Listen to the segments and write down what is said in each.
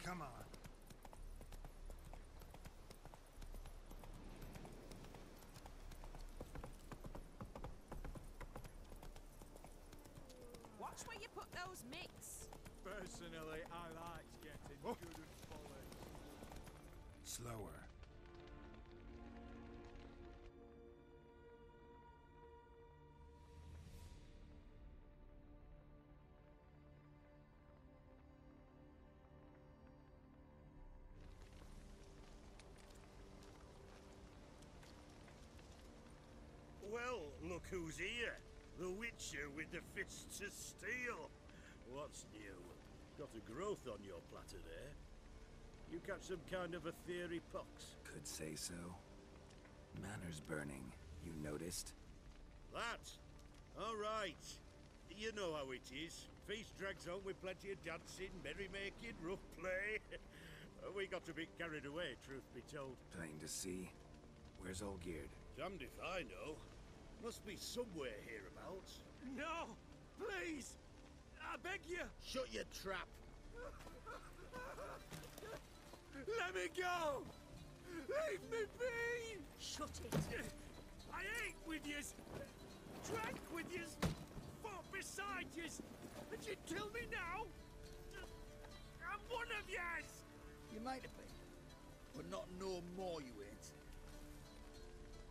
Come on. Watch where you put those mix. Personally, I like getting good and polished. Slower. Well, look who's here. The Witcher with the fists of steel. What's new? Got a growth on your platter there. You catch some kind of a theory pox? Could say so. Manor's burning. You noticed? That? All right. You know how it is. Feast drags on with plenty of dancing, merrymaking, rough play. We got a bit carried away, truth be told. Plain to see. Where's Olgierd? Damned if I know. Must be somewhere hereabouts. No! Please! I beg you! Shut your trap! Let me go! Leave me be! Shut it! I ate with yous! Drank with yous! Fought beside yous! And you'd kill me now? I'm one of yous! You might have been, but not no more you ain't.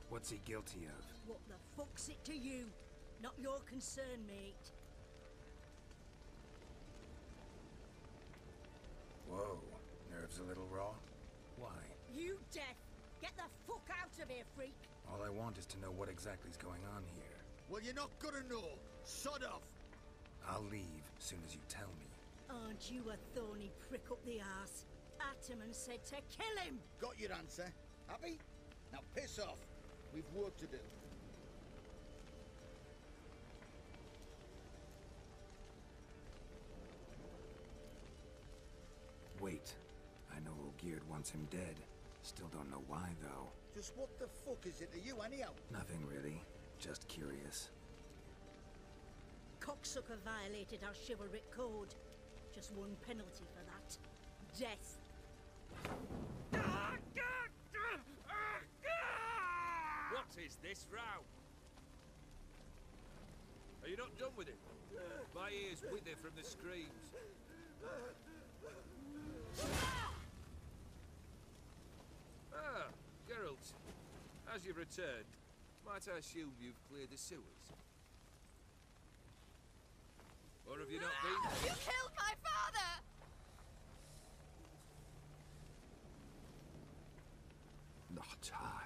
What's he guilty of? What the fuck's it to you? Not your concern, mate. Whoa. Nerves a little raw? Why? You deaf! Get the fuck out of here, freak! All I want is to know what exactly is going on here. Well, you're not gonna know. Sod off! I'll leave as soon as you tell me. Aren't you a thorny prick up the arse? Ataman said to kill him! Got your answer. Happy? Now piss off. We've work to do. Wait. I know Olgierd wants him dead. Still don't know why, though. Just what the fuck is it to you, anyhow? Nothing really. Just curious. Cocksucker violated our chivalric code. Just one penalty for that. Death. What is this row? Are you not done with it? My ears wither from the screams. Ah, Geralt. As you've returned, might I assume you've cleared the sewers? Or have you not been? You killed my father! Not I.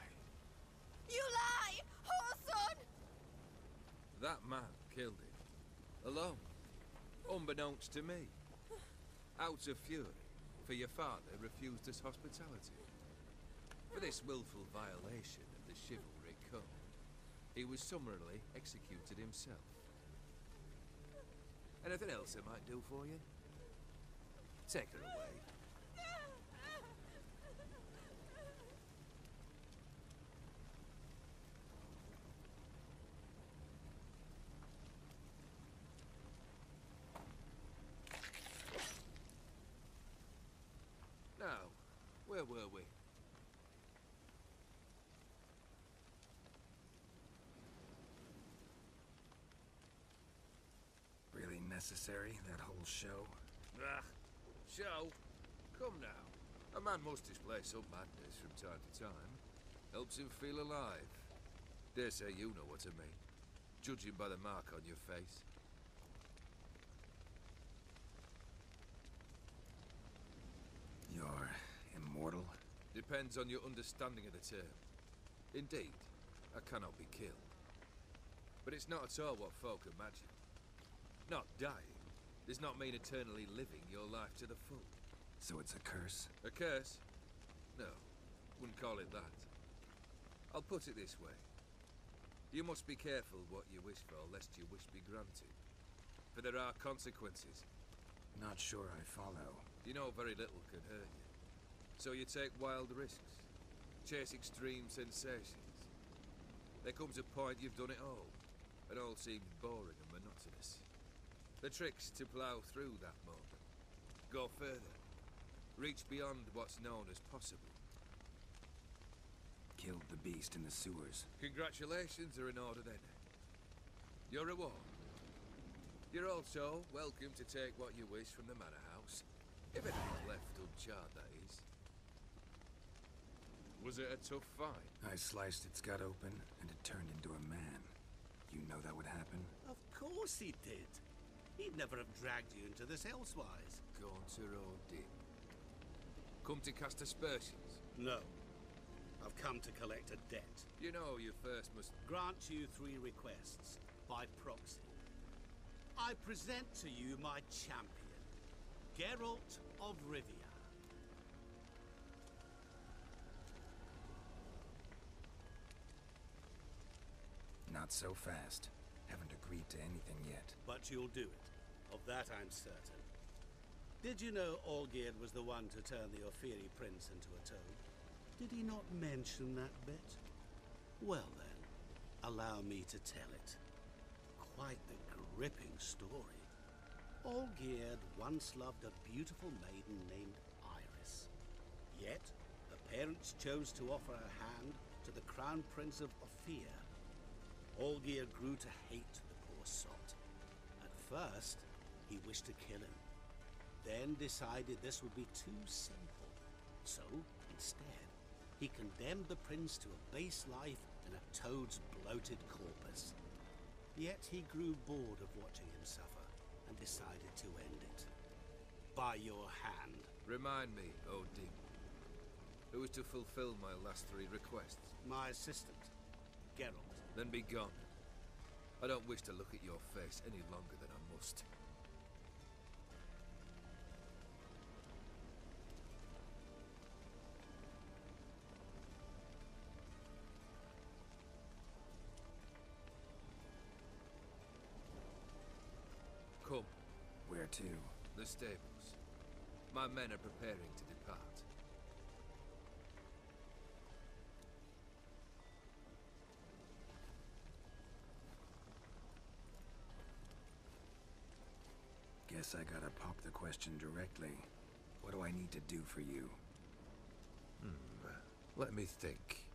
You lie! Whoreson! That man killed him. Alone. Unbeknownst to me. Out of fury, for your father refused us hospitality. For this willful violation of the chivalry code, he was summarily executed himself. Anything else I might do for you? Take her away. Now, where were we? Really necessary, that whole show? Ah, show? Come now. A man must display some madness from time to time. Helps him feel alive. Dare say you know what I mean. Judging by the mark on your face. You're immortal? Depends on your understanding of the term. Indeed, I cannot be killed. But it's not at all what folk imagine. Not dying does not mean eternally living your life to the full. So it's a curse? A curse? No, wouldn't call it that. I'll put it this way. You must be careful what you wish for, lest your wish be granted. For there are consequences. Not sure I follow. You know very little can hurt you. So you take wild risks. Chase extreme sensations. There comes a point you've done it all. And all seems boring and monotonous. The trick's to plough through that moment. Go further. Reach beyond what's known as possible. Killed the beast in the sewers. Congratulations are in order then. Your reward. You're also welcome to take what you wish from the manor house. If it ain't left uncharred, that is. Was it a tough fight? I sliced its gut open, and it turned into a man. You know that would happen? Of course he did. He'd never have dragged you into this elsewise. Gaunter Odin. Come to cast aspersions? No. I've come to collect a debt. You know you first must... Grant you 3 requests, by proxy. I present to you my champion, Geralt of Rivia. Not so fast. Haven't agreed to anything yet. But you'll do it. Of that I'm certain. Did you know Olgierd was the one to turn the Ophiri prince into a toad? Did he not mention that bit? Well then, allow me to tell it. Quite the gripping story. Olgierd once loved a beautiful maiden named Iris. Yet, her parents chose to offer her hand to the crown prince of Ophir. Olgierd grew to hate the poor sot. At first, he wished to kill him. Then decided this would be too simple. So, instead, he condemned the prince to a base life in a toad's bloated corpus. Yet he grew bored of watching him suffer and decided to end it. By your hand. Remind me, Odin. Who is to fulfill my last 3 requests? My assistant, Geralt. Then be gone. I don't wish to look at your face any longer than I must. Come. Where to? The stables. My men are preparing to depart. Guess I gotta pop the question directly. What do I need to do for you? Let me think.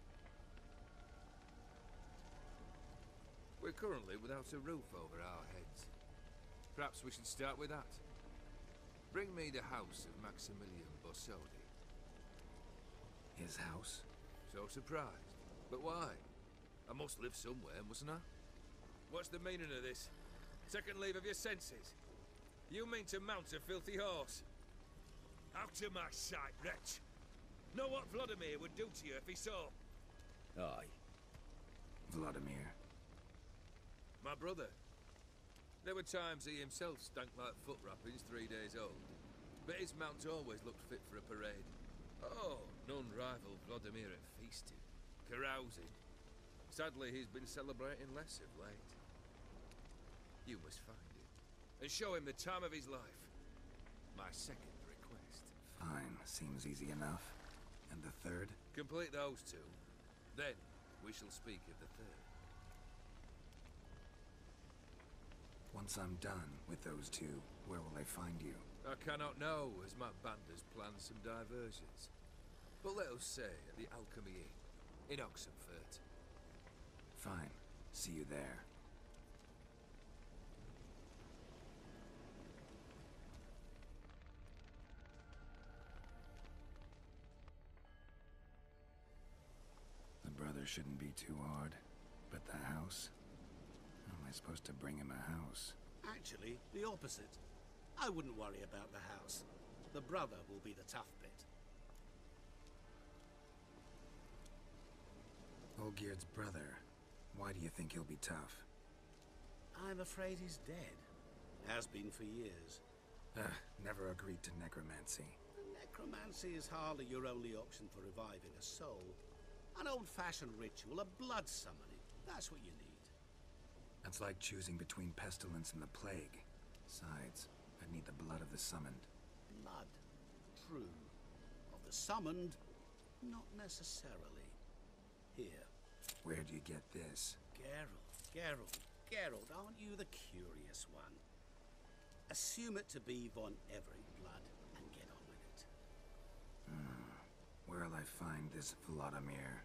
We're currently without a roof over our heads. Perhaps we should start with that. Bring me the house of Maximilian Borsodi. His house? So surprised. But why? I must live somewhere, mustn't I? What's the meaning of this? Second leave of your senses? You mean to mount a filthy horse? Out of my sight, wretch! Know what Vladimir would do to you if he saw? Aye. Vladimir. My brother. There were times he himself stank like foot wrappings 3 days old. But his mount always looked fit for a parade. Oh, none rival Vladimir at feasting, carousing. Sadly, he's been celebrating less of late. You must find him and show him the time of his life. My second request. Fine, seems easy enough. And the third? Complete those 2. Then, we shall speak of the third. Once I'm done with those 2, where will I find you? I cannot know, as my band has planned some diversions. But let us say at the Alchemy Inn, in Oxenfurt. Fine. See you there. The brother shouldn't be too hard. But the house? How am I supposed to bring him a house? Actually, the opposite. I wouldn't worry about the house. The brother will be the tough bit. Olgierd's brother. Why do you think he'll be tough? I'm afraid he's dead. Has been for years. Never agreed to necromancy. Necromancy is hardly your only option for reviving a soul. An old-fashioned ritual, a blood summoning. That's what you need. That's like choosing between pestilence and the plague. Besides, I'd need the blood of the summoned. Blood. True. Of the summoned, not necessarily. Here. Where do you get this? Geralt, aren't you the curious one? Assume it to be von Everett blood and get on with it. find this Vladimir?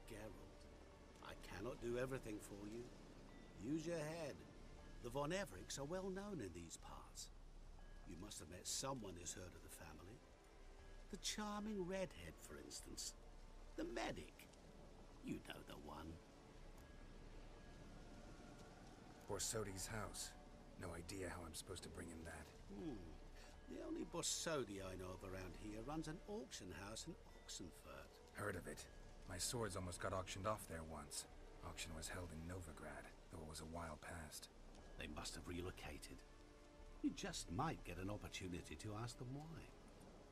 Geralt, I cannot do everything for you. Use your head. The Von Evericks are well known in these parts. You must have met someone who's heard of the family. The charming redhead, for instance. The medic. You know the one. Borsodi's house. No idea how I'm supposed to bring him that. The only Borsodi I know of around here runs an auction house in Oxenfurt. Heard of it. My swords almost got auctioned off there once. Auction was held in Novigrad, though it was a while past. They must have relocated. You just might get an opportunity to ask them why.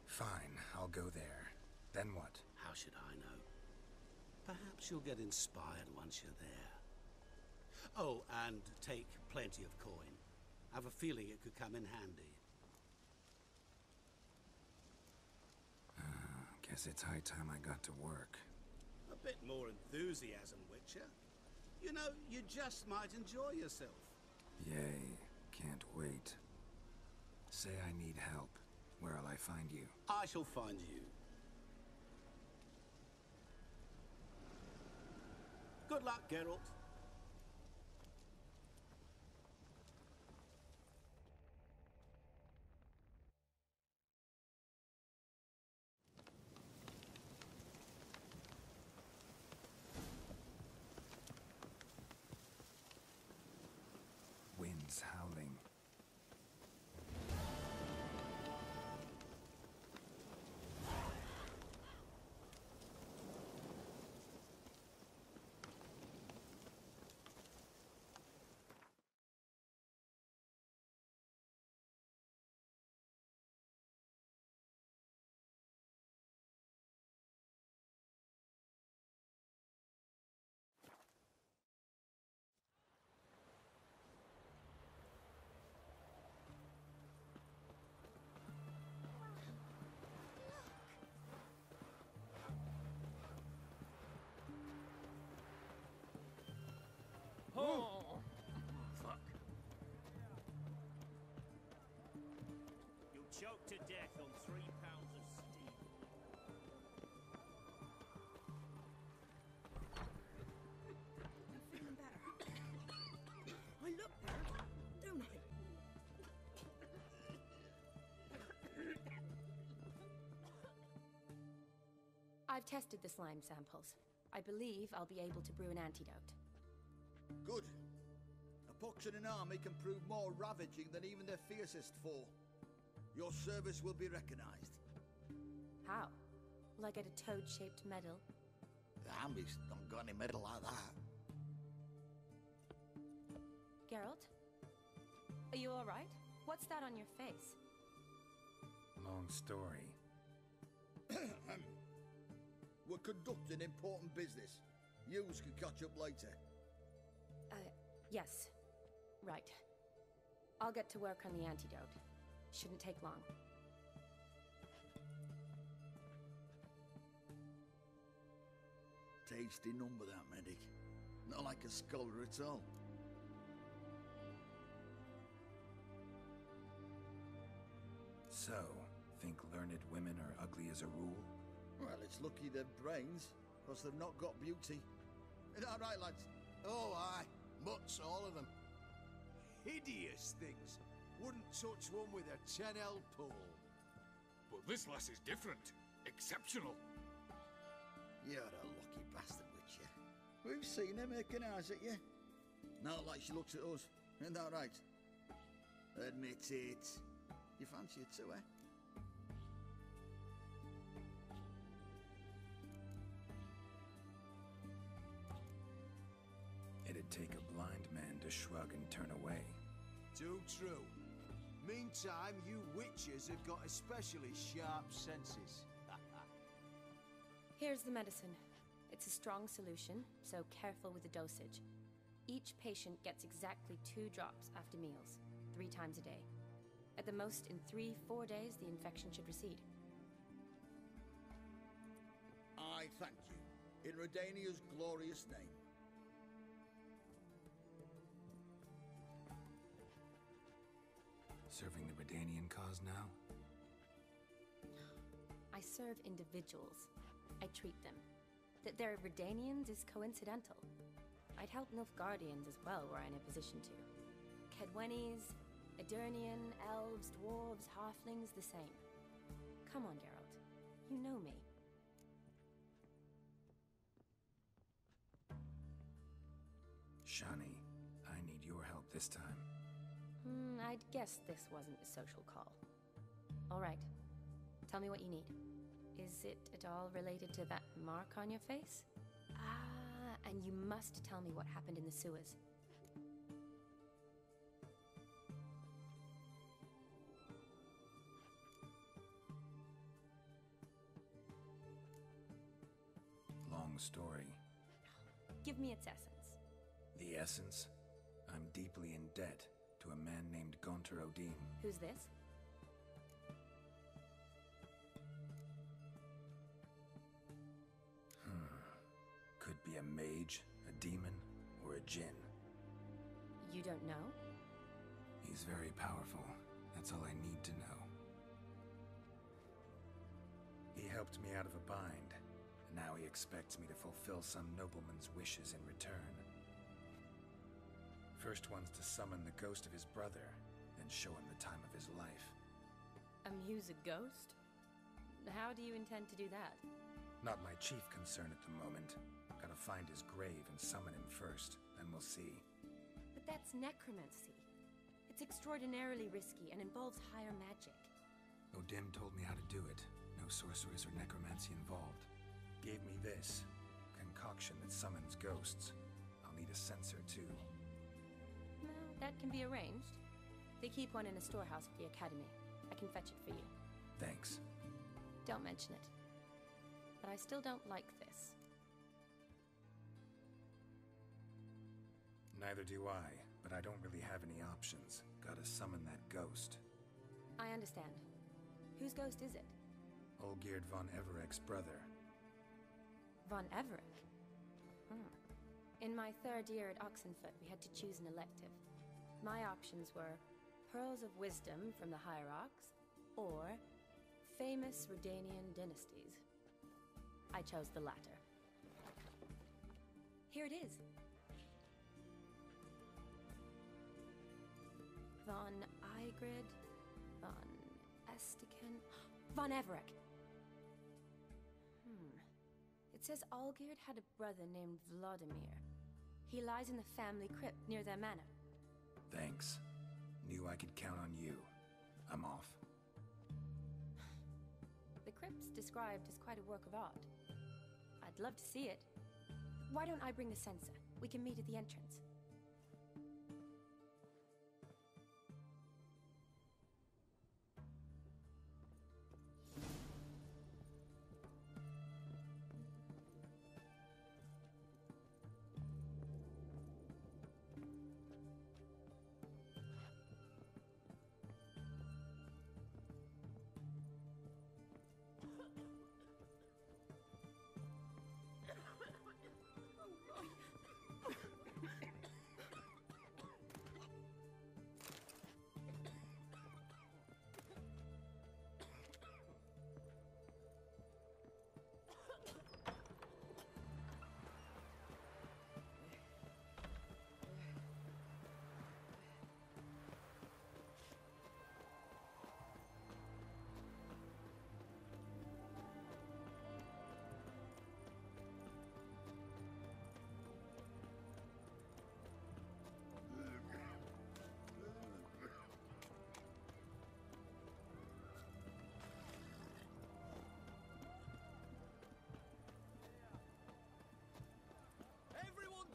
Fine, I'll go there. Then what? How should I know? Perhaps you'll get inspired once you're there. Oh, and take plenty of coin. I have a feeling it could come in handy. Guess it's high time I got to work. A bit more enthusiasm, Witcher. You know, you just might enjoy yourself. Yay, can't wait. Say I need help. Where'll I find you? I shall find you. Good luck, Geralt. Wind's howling. Oh! Fuck. You'll choke to death on 3 pounds of steel. I'm feeling better. I look better, don't I? I've tested the slime samples. I believe I'll be able to brew an antidote. Good. A pox in an army can prove more ravaging than even their fiercest foe. Your service will be recognized. How? Will I get a toad-shaped medal? The army's not got any medal like that. Geralt? Are you alright? What's that on your face? Long story. We're conducting important business. Yous can catch up later. Yes. Right. I'll get to work on the antidote. Shouldn't take long. Tasty number, that medic. Not like a scholar at all. So, think learned women are ugly as a rule? Well, it's lucky they've brains, because they've not got beauty. Is that right, lads? Oh, aye. Mutts, all of them. Hideous things. Wouldn't touch one with a 10L pole. But this lass is different. Exceptional. You're a lucky bastard, Witcher. We've seen her making eyes at you. Not like she looks at us. Isn't that right? Admit it. You fancy it too, eh? It'd take a blind man to shrug and turn away. Too true. Meantime, you witches have got especially sharp senses. Here's the medicine. It's a strong solution, so careful with the dosage. Each patient gets exactly 2 drops after meals, 3 times a day. At the most, in 3-4 days, the infection should recede. I thank you. In Redania's glorious name. Serving the Redanian cause now? I serve individuals. I treat them. That they're Redanians is coincidental. I'd help Nilfgaardians as well were I in a position to. Kedwenis, Edirnian, elves, dwarves, halflings, the same. Come on, Geralt. You know me. Shani, I need your help this time. I'd guess this wasn't a social call. All right. Tell me what you need. Is it at all related to that mark on your face? Ah, and you must tell me what happened in the sewers. Long story. Give me its essence. The essence? I'm deeply in debt to a man named Gaunter Odin. Who's this? Could be a mage, a demon, or a djinn. You don't know? He's very powerful. That's all I need to know. He helped me out of a bind. Now he expects me to fulfill some nobleman's wishes in return. First one's to summon the ghost of his brother, then show him the time of his life. Amuse a ghost? How do you intend to do that? Not my chief concern at the moment. Gotta find his grave and summon him first, then we'll see. But that's necromancy. It's extraordinarily risky and involves higher magic. Odin told me how to do it. No sorceress or necromancy involved. Gave me this concoction that summons ghosts. I'll need a censer too. Well, that can be arranged. They keep one in a storehouse at the academy. I can fetch it for you. Thanks. Don't mention it. But I still don't like this. Neither do I, but I don't really have any options. Gotta summon that ghost. I understand. Whose ghost is it? Olgierd von Everek's brother. Von Everek? In my third year at Oxenfoot, we had to choose an elective. My options were Pearls of Wisdom from the Hierarchs, or famous Redanian dynasties. I chose the latter. Here it is. Von Igrid, Von Estiken, Von Everek. It says Olgierd had a brother named Vladimir. He lies in the family crypt near their manor. Thanks. Knew I could count on you. I'm off. The crypt's described as quite a work of art. I'd love to see it. Why don't I bring the censer? We can meet at the entrance.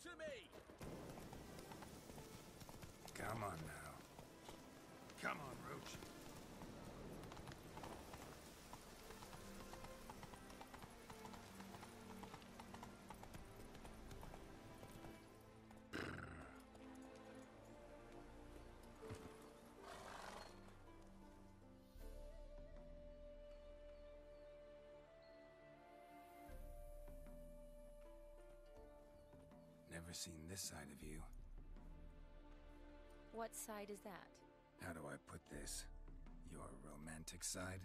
To me! Come on now. Come on, Roach. Never seen this side of you. What side is that? How do I put this? Your romantic side?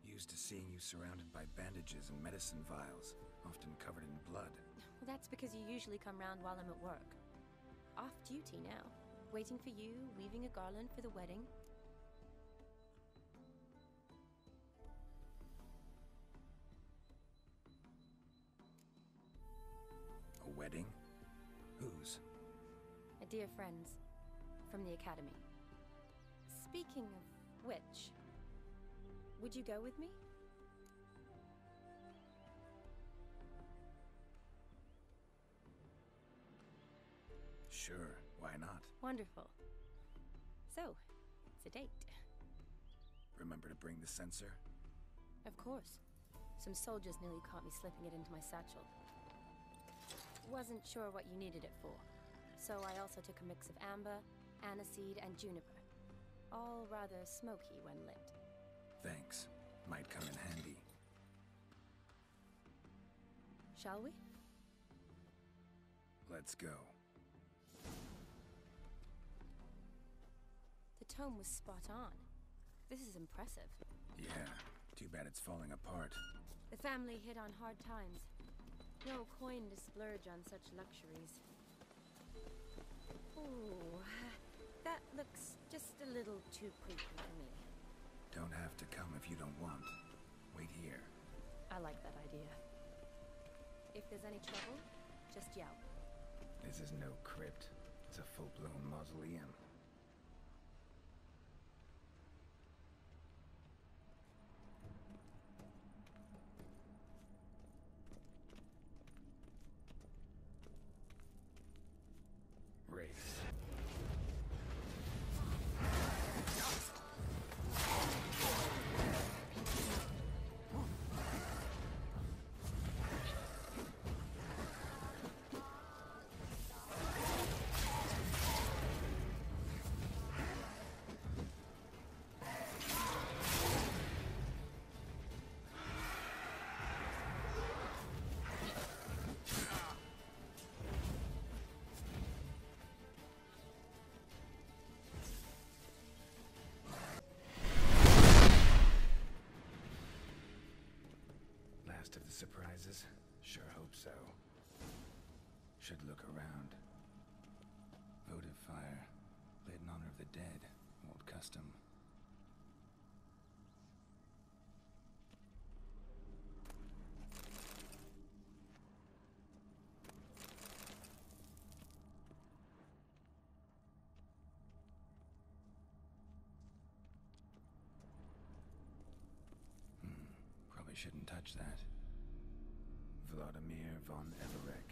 You used to seeing you surrounded by bandages and medicine vials, often covered in blood. Well, that's because you usually come round while I'm at work. Off duty now. Waiting for you, weaving a garland for the wedding. A wedding? Whose? A dear friend's. From the academy. Speaking of which, would you go with me? Sure, why not? Wonderful. So, it's a date. Remember to bring the sensor? Of course. Some soldiers nearly caught me slipping it into my satchel. Wasn't sure what you needed it for, so I also took a mix of amber, aniseed, and juniper. All rather smoky when lit. Thanks. Might come in handy. Shall we? Let's go. The tome was spot on. This is impressive. Yeah, too bad it's falling apart. The family hit on hard times. No coin to splurge on such luxuries. Ooh, that looks just a little too creepy for me. Don't have to come if you don't want. Wait here. I like that idea. If there's any trouble, just yell. This is no crypt. It's a full-blown mausoleum. Race. Of the surprises? Sure hope so. Should look around. Votive fire. Lit in honor of the dead. Old custom. Probably shouldn't touch that. Vladimir von Everett.